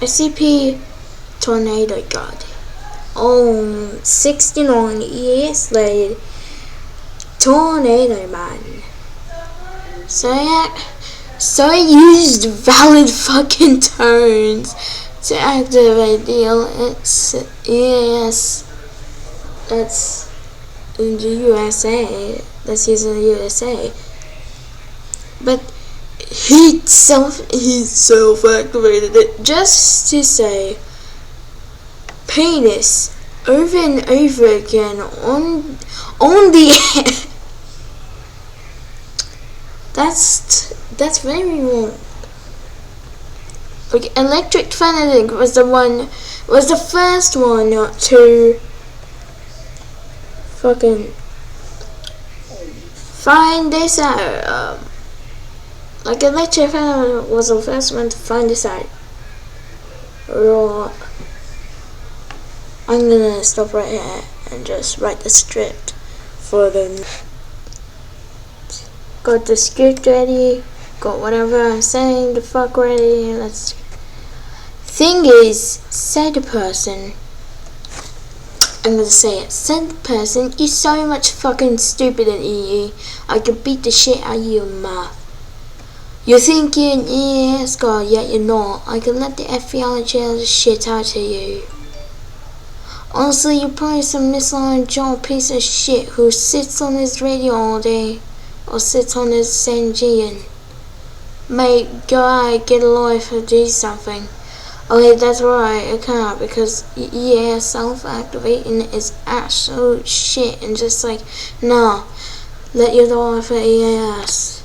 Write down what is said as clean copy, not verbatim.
SCP Tornado God. 69 years later, Tornado Man. So I used valid fucking tones to activate the EAS. That's in the USA. That's used in the USA. But he self-activated it just to say penis over and over again on the air. That's very wrong. Like, Electric Fanatic was the first one to fucking find this out. Like, Electric Fanatic was the first one to find this out. Right. I'm gonna stop right here and just write the script for them. Got the script ready, got whatever I'm saying the fuck ready. Let's. Thing is, said the person, I'm gonna say it, said the person, you're so much fucking stupider than you. I could beat the shit out of your mouth. You think you're an EAS guy, yet you're not. I can let the FBI jail the shit out of you. Honestly, you're probably some misaligned John piece of shit who sits on his radio all day. Or sits on his Sanjian. Mate, go out, get a life, or do something. Okay, that's right, I can't, because self-activating is absolute shit, and just like, nah, let your life for EAS.